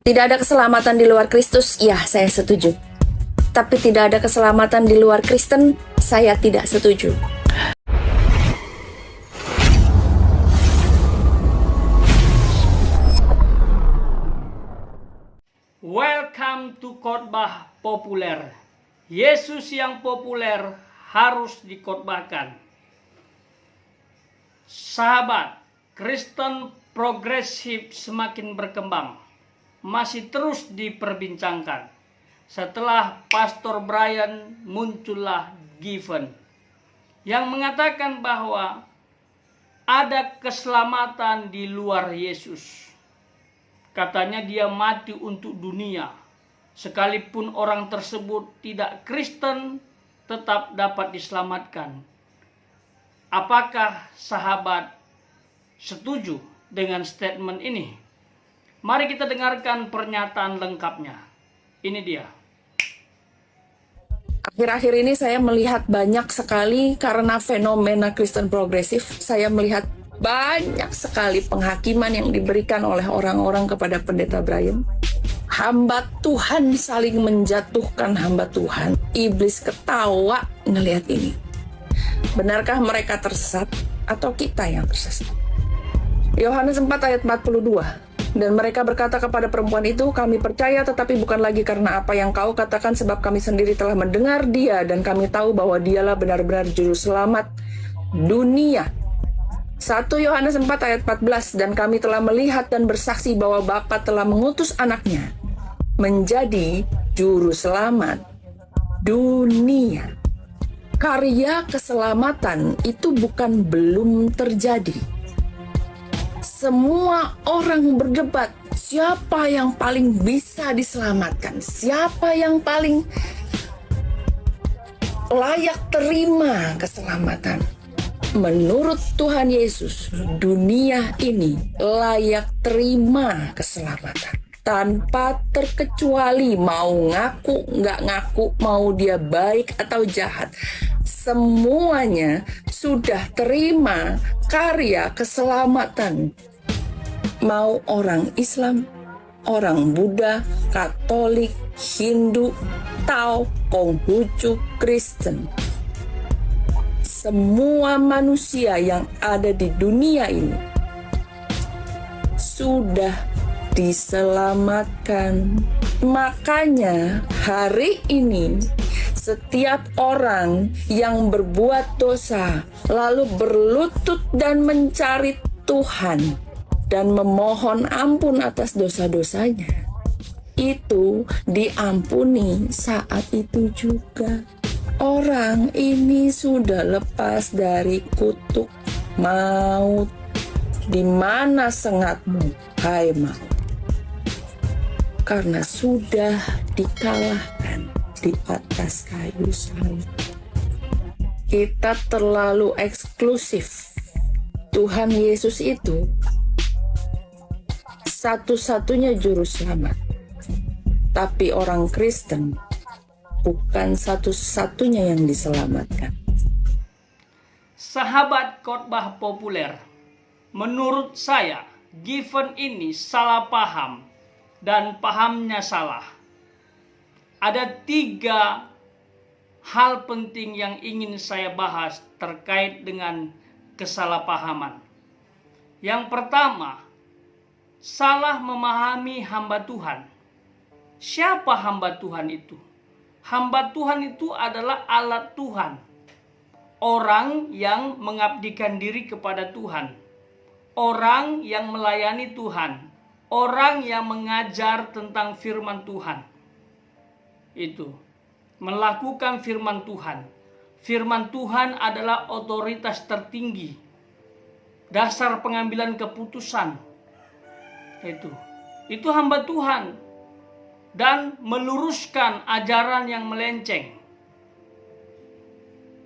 Tidak ada keselamatan di luar Kristus, ya saya setuju. Tapi tidak ada keselamatan di luar Kristen, saya tidak setuju. Welcome to khotbah populer. Yesus yang populer harus dikhotbahkan. Sahabat, Kristen progresif semakin berkembang, masih terus diperbincangkan. Setelah Pastor Brian, muncullah Given yang mengatakan bahwa ada keselamatan di luar Yesus. Katanya dia mati untuk dunia. Sekalipun orang tersebut tidak Kristen, tetap dapat diselamatkan. Apakah sahabat setuju dengan statement ini? Mari kita dengarkan pernyataan lengkapnya. Ini dia. Akhir-akhir ini saya melihat banyak sekali karena fenomena Kristen progresif, saya melihat banyak sekali penghakiman yang diberikan oleh orang-orang kepada Pendeta Brian. Hamba Tuhan saling menjatuhkan hamba Tuhan. Iblis ketawa ngelihat ini. Benarkah mereka tersesat atau kita yang tersesat? Yohanes 4 ayat 42. Dan mereka berkata kepada perempuan itu, kami percaya tetapi bukan lagi karena apa yang kau katakan, sebab kami sendiri telah mendengar dia dan kami tahu bahwa dialah benar-benar juru selamat dunia. 1 Yohanes 4 ayat 14, dan kami telah melihat dan bersaksi bahwa Bapa telah mengutus anaknya menjadi juru selamat dunia. Karya keselamatan itu bukan belum terjadi. Semua orang berdebat siapa yang paling bisa diselamatkan, siapa yang paling layak terima keselamatan. Menurut Tuhan Yesus, dunia ini layak terima keselamatan. Tanpa terkecuali mau ngaku, nggak ngaku, mau dia baik atau jahat. Semuanya sudah terima karya keselamatan. Mau orang Islam, orang Buddha, Katolik, Hindu, Tao, Konghucu, Kristen. Semua manusia yang ada di dunia ini sudah diselamatkan. Makanya hari ini setiap orang yang berbuat dosa lalu berlutut dan mencari Tuhan dan memohon ampun atas dosa-dosanya, itu diampuni saat itu juga. Orang ini sudah lepas dari kutuk maut. Di mana sengatmu, hai maut? Karena sudah dikalahkan di atas kayu salib. Kita terlalu eksklusif. Tuhan Yesus itu satu-satunya juru selamat. Tapi orang Kristen bukan satu-satunya yang diselamatkan. Sahabat khotbah populer, menurut saya Given ini salah paham dan pahamnya salah. Ada 3 hal penting yang ingin saya bahas terkait dengan kesalahpahaman. Yang pertama, salah memahami hamba Tuhan. Siapa hamba Tuhan itu? Hamba Tuhan itu adalah alat Tuhan. Orang yang mengabdikan diri kepada Tuhan. Orang yang melayani Tuhan. Orang yang mengajar tentang firman Tuhan. Itu. Melakukan firman Tuhan. Firman Tuhan adalah otoritas tertinggi. Dasar pengambilan keputusan. Itu hamba Tuhan. Dan meluruskan ajaran yang melenceng.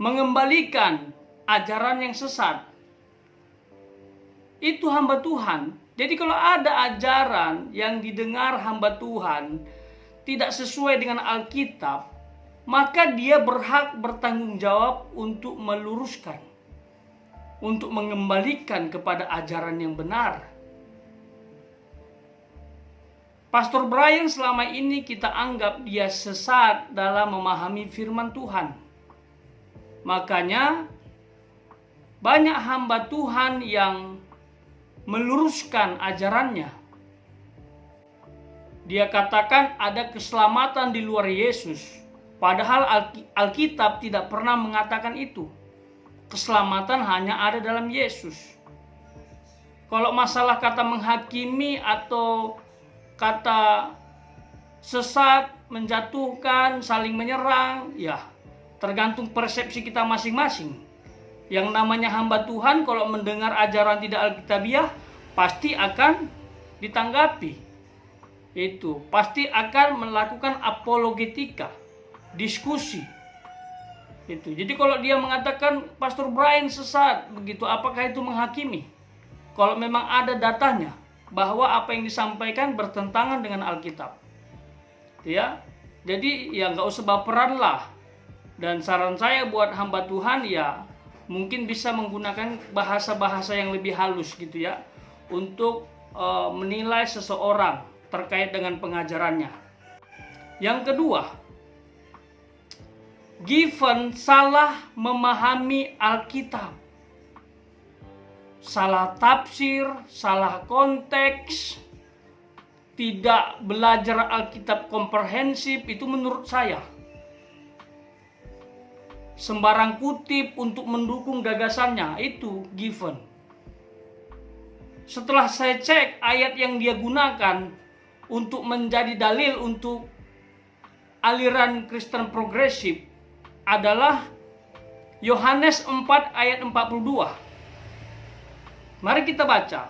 Mengembalikan ajaran yang sesat. Itu hamba Tuhan. Jadi kalau ada ajaran yang didengar hamba Tuhan tidak sesuai dengan Alkitab, maka dia berhak bertanggung jawab untuk meluruskan. Untuk mengembalikan kepada ajaran yang benar. Pastor Brian selama ini kita anggap dia sesat dalam memahami firman Tuhan. Makanya banyak hamba Tuhan yang meluruskan ajarannya. Dia katakan ada keselamatan di luar Yesus. Padahal Alkitab tidak pernah mengatakan itu. Keselamatan hanya ada dalam Yesus. Kalau masalah kata menghakimi atau kata sesat, menjatuhkan, saling menyerang, ya tergantung persepsi kita masing-masing. Yang namanya hamba Tuhan kalau mendengar ajaran tidak alkitabiah pasti akan ditanggapi. Itu pasti akan melakukan apologetika, diskusi. Itu. Jadi kalau dia mengatakan Pastor Brian sesat, begitu apakah itu menghakimi? Kalau memang ada datanya bahwa apa yang disampaikan bertentangan dengan Alkitab. Ya. Jadi ya nggak usah baperan lah. Dan saran saya buat hamba Tuhan ya mungkin bisa menggunakan bahasa-bahasa yang lebih halus gitu ya untuk menilai seseorang terkait dengan pengajarannya. Yang kedua, Given salah memahami Alkitab. Salah tafsir, salah konteks, tidak belajar Alkitab komprehensif, itu menurut saya. Sembarang kutip untuk mendukung gagasannya, itu Given. Setelah saya cek ayat yang dia gunakan untuk menjadi dalil untuk aliran Kristen progresif adalah Yohanes 4 ayat 42. Mari kita baca.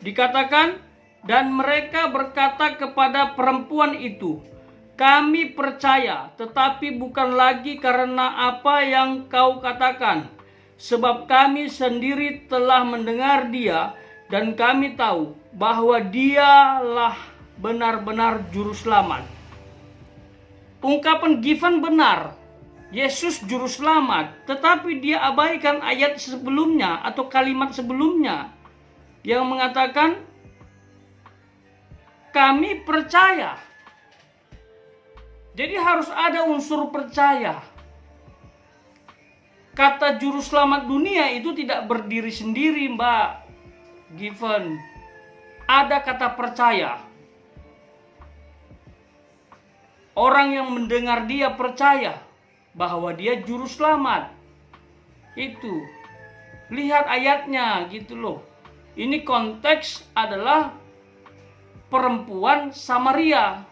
Dikatakan, dan mereka berkata kepada perempuan itu, kami percaya, tetapi bukan lagi karena apa yang kau katakan, sebab kami sendiri telah mendengar dia, dan kami tahu bahwa dialah benar-benar juru selamat. Ungkapan Given benar, Yesus juru selamat, tetapi dia abaikan ayat sebelumnya atau kalimat sebelumnya yang mengatakan kami percaya. Jadi harus ada unsur percaya. Kata juru selamat dunia itu tidak berdiri sendiri, Mbak Given. Ada kata percaya. Orang yang mendengar dia percaya bahwa dia juru selamat. Itu. Lihat ayatnya gitu loh. Ini konteks adalah perempuan Samaria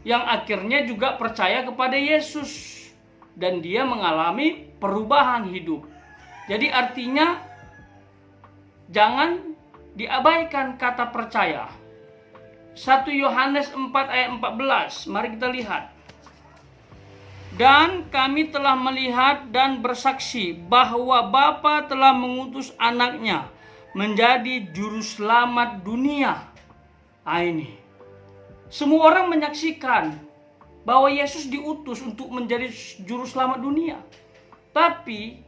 yang akhirnya juga percaya kepada Yesus dan dia mengalami perubahan hidup. Jadi artinya jangan diabaikan kata percaya. 1 Yohanes 4 ayat 14. Mari kita lihat. Dan kami telah melihat dan bersaksi bahwa Bapa telah mengutus anaknya menjadi juru selamat dunia. Ini. Semua orang menyaksikan bahwa Yesus diutus untuk menjadi juru selamat dunia. Tapi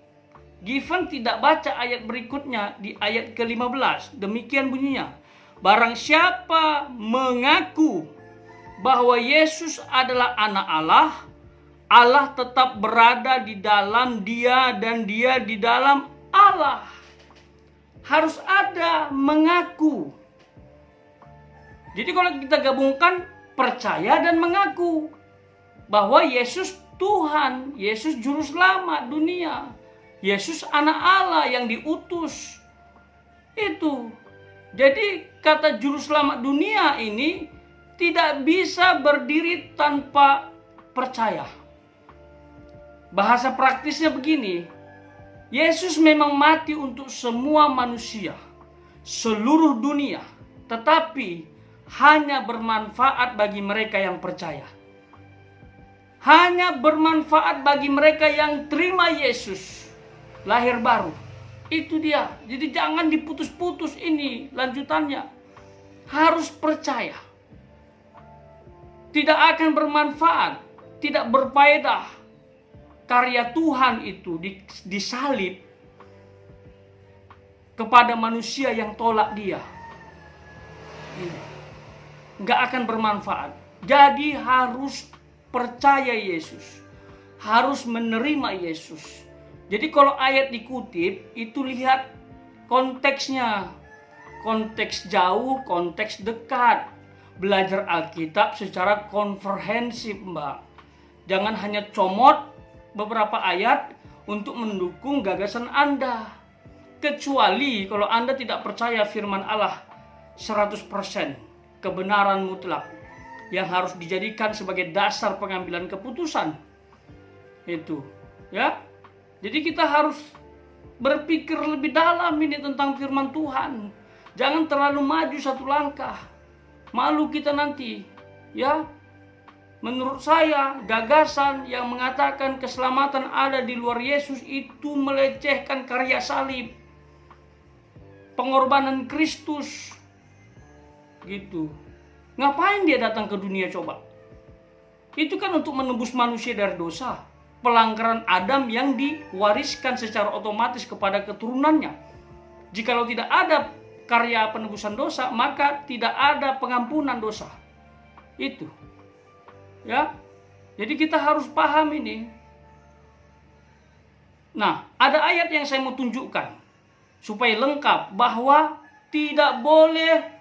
Given tidak baca ayat berikutnya di ayat ke-15. Demikian bunyinya. Barang siapa mengaku bahwa Yesus adalah anak Allah, Allah tetap berada di dalam dia dan dia di dalam Allah. Harus ada mengaku. Jadi kalau kita gabungkan percaya dan mengaku bahwa Yesus Tuhan, Yesus juru selamat dunia, Yesus anak Allah yang diutus. Itu. Jadi kata juru selamat dunia ini tidak bisa berdiri tanpa percaya. Bahasa praktisnya begini, Yesus memang mati untuk semua manusia, seluruh dunia, tetapi hanya bermanfaat bagi mereka yang percaya. Hanya bermanfaat bagi mereka yang terima Yesus, lahir baru. Itu dia. Jadi jangan diputus-putus ini lanjutannya. Harus percaya. Tidak akan bermanfaat, tidak berfaedah karya Tuhan itu disalib kepada manusia yang tolak dia. Ini. nggak akan bermanfaat. Jadi harus percaya Yesus, harus menerima Yesus. Jadi kalau ayat dikutip, itu lihat konteksnya. Konteks jauh, konteks dekat. Belajar Alkitab secara komprehensif, Mbak. Jangan hanya comot beberapa ayat untuk mendukung gagasan Anda. Kecuali kalau Anda tidak percaya firman Allah 100%, kebenaran mutlak yang harus dijadikan sebagai dasar pengambilan keputusan. Itu, ya. Jadi kita harus berpikir lebih dalam ini tentang firman Tuhan. Jangan terlalu maju satu langkah. Malu kita nanti, ya. Menurut saya, gagasan yang mengatakan keselamatan ada di luar Yesus itu melecehkan karya salib, pengorbanan Kristus. Gitu. Ngapain dia datang ke dunia coba? Itu kan untuk menebus manusia dari dosa, pelanggaran Adam yang diwariskan secara otomatis kepada keturunannya. Jikalau tidak ada karya penebusan dosa, maka tidak ada pengampunan dosa. Itu. Ya. Jadi kita harus paham ini. Nah, ada ayat yang saya mau tunjukkan supaya lengkap bahwa tidak boleh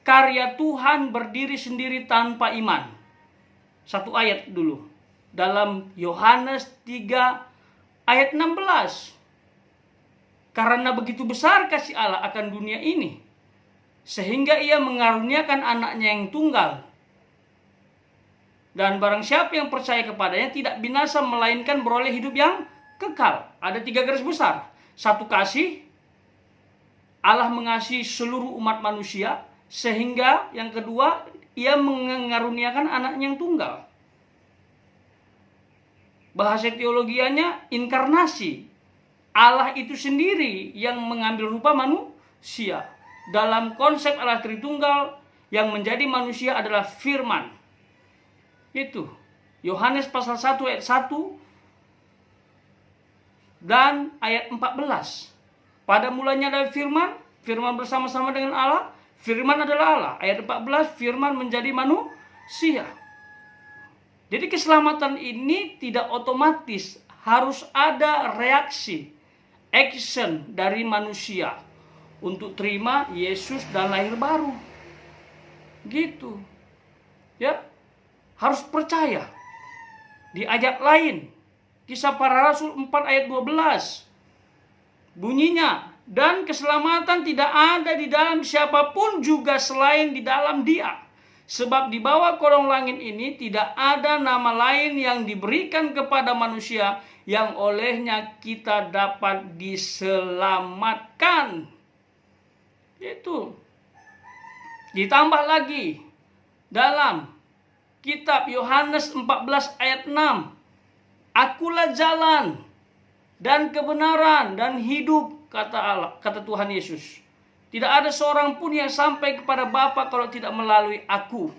karya Tuhan berdiri sendiri tanpa iman. Satu ayat dulu. Dalam Yohanes 3 ayat 16. Karena begitu besar kasih Allah akan dunia ini, sehingga ia mengaruniakan anaknya yang tunggal. Dan barang siapa yang percaya kepadanya tidak binasa, melainkan beroleh hidup yang kekal. Ada 3 garis besar. Satu, kasih. Allah mengasihi seluruh umat manusia. Sehingga yang kedua, ia mengaruniakan anaknya yang tunggal. Bahasa teologianya inkarnasi. Allah itu sendiri yang mengambil rupa manusia. Dalam konsep Allah Tritunggal, yang menjadi manusia adalah firman. Itu. Yohanes pasal 1 ayat 1 dan ayat 14. Pada mulanya ada firman, firman bersama-sama dengan Allah, firman adalah Allah. Ayat 14, firman menjadi manusia. Jadi keselamatan ini tidak otomatis, harus ada reaksi, action dari manusia untuk terima Yesus dan lahir baru. Gitu. Ya. Harus percaya. Di ayat lain, Kisah Para Rasul 4 ayat 12. Bunyinya, dan keselamatan tidak ada di dalam siapapun juga selain di dalam Dia. Sebab di bawah kolong langit ini tidak ada nama lain yang diberikan kepada manusia yang olehnya kita dapat diselamatkan. Itu. Ditambah lagi dalam kitab Yohanes 14 ayat 6. Akulah jalan dan kebenaran dan hidup, kata Allah, kata Tuhan Yesus. Tidak ada seorang pun yang sampai kepada Bapa kalau tidak melalui aku.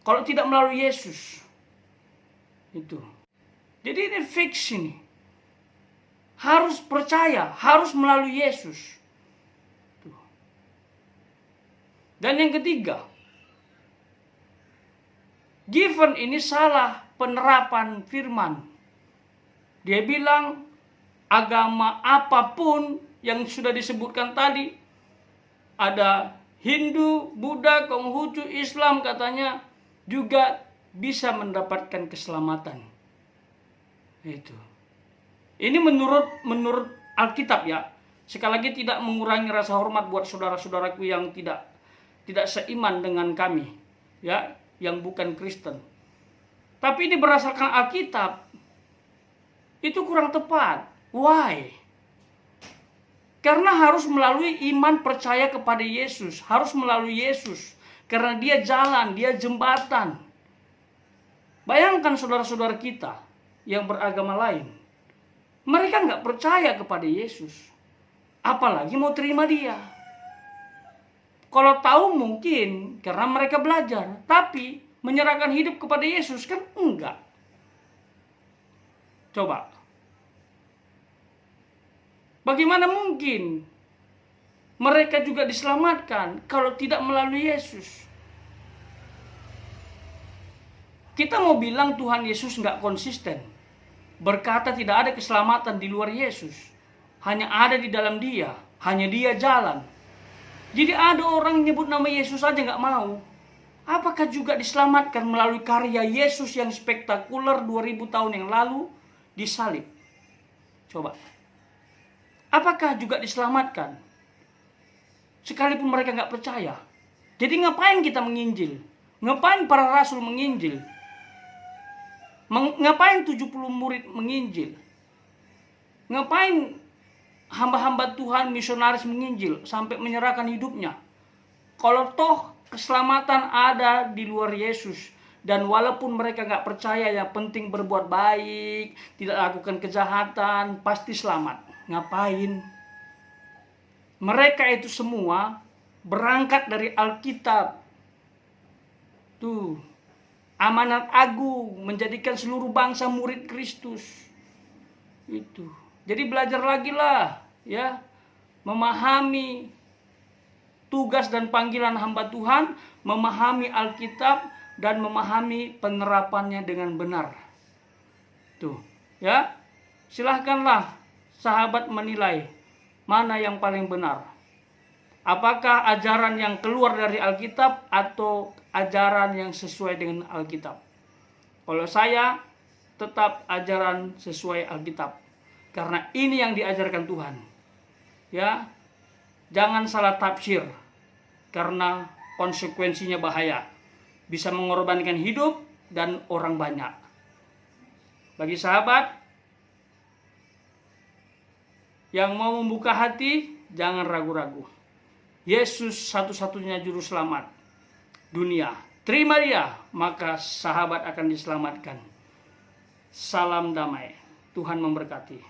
Kalau tidak melalui Yesus. Itu. Jadi ini fix ini. Harus percaya, harus melalui Yesus. Tuh. Dan yang ketiga, Given ini salah penerapan firman. Dia bilang agama apapun yang sudah disebutkan tadi, ada Hindu, Buddha, Konghucu, Islam katanya juga bisa mendapatkan keselamatan. Itu. Ini menurut Alkitab ya. Sekali lagi tidak mengurangi rasa hormat buat saudara-saudaraku yang tidak seiman dengan kami, ya, yang bukan Kristen. Tapi ini berdasarkan Alkitab, itu kurang tepat. Why? Karena harus melalui iman percaya kepada Yesus. Harus melalui Yesus. Karena dia jalan, dia jembatan. Bayangkan saudara-saudara kita yang beragama lain. Mereka nggak percaya kepada Yesus. Apalagi mau terima dia. Kalau tahu mungkin karena mereka belajar. Tapi menyerahkan hidup kepada Yesus kan enggak. Coba. Bagaimana mungkin mereka juga diselamatkan kalau tidak melalui Yesus? Kita mau bilang Tuhan Yesus nggak konsisten, berkata tidak ada keselamatan di luar Yesus, hanya ada di dalam Dia, hanya Dia jalan. Jadi ada orang nyebut nama Yesus aja nggak mau. Apakah juga diselamatkan melalui karya Yesus yang spektakuler 2000 tahun yang lalu disalib? Coba. Apakah juga diselamatkan? Sekalipun mereka nggak percaya. Jadi ngapain kita menginjil? Ngapain para rasul menginjil? Ngapain 70 murid menginjil? Ngapain hamba-hamba Tuhan misionaris menginjil sampai menyerahkan hidupnya? Kalau toh keselamatan ada di luar Yesus, dan walaupun mereka nggak percaya, yang penting berbuat baik, tidak lakukan kejahatan, pasti selamat. Ngapain? Mereka itu semua berangkat dari Alkitab. Tuh, amanat agung menjadikan seluruh bangsa murid Kristus. Itu. Jadi belajar lagi lah, ya, memahami tugas dan panggilan hamba Tuhan, memahami Alkitab dan memahami penerapannya dengan benar. Tuh, ya. Silahkanlah sahabat menilai mana yang paling benar. Apakah ajaran yang keluar dari Alkitab atau ajaran yang sesuai dengan Alkitab? Kalau saya tetap ajaran sesuai Alkitab, karena ini yang diajarkan Tuhan. Ya, jangan salah tafsir, karena konsekuensinya bahaya, bisa mengorbankan hidup dan orang banyak. Bagi sahabat yang mau membuka hati, jangan ragu-ragu. Yesus satu-satunya juru selamat dunia. Terima Dia, maka sahabat akan diselamatkan. Salam damai. Tuhan memberkati.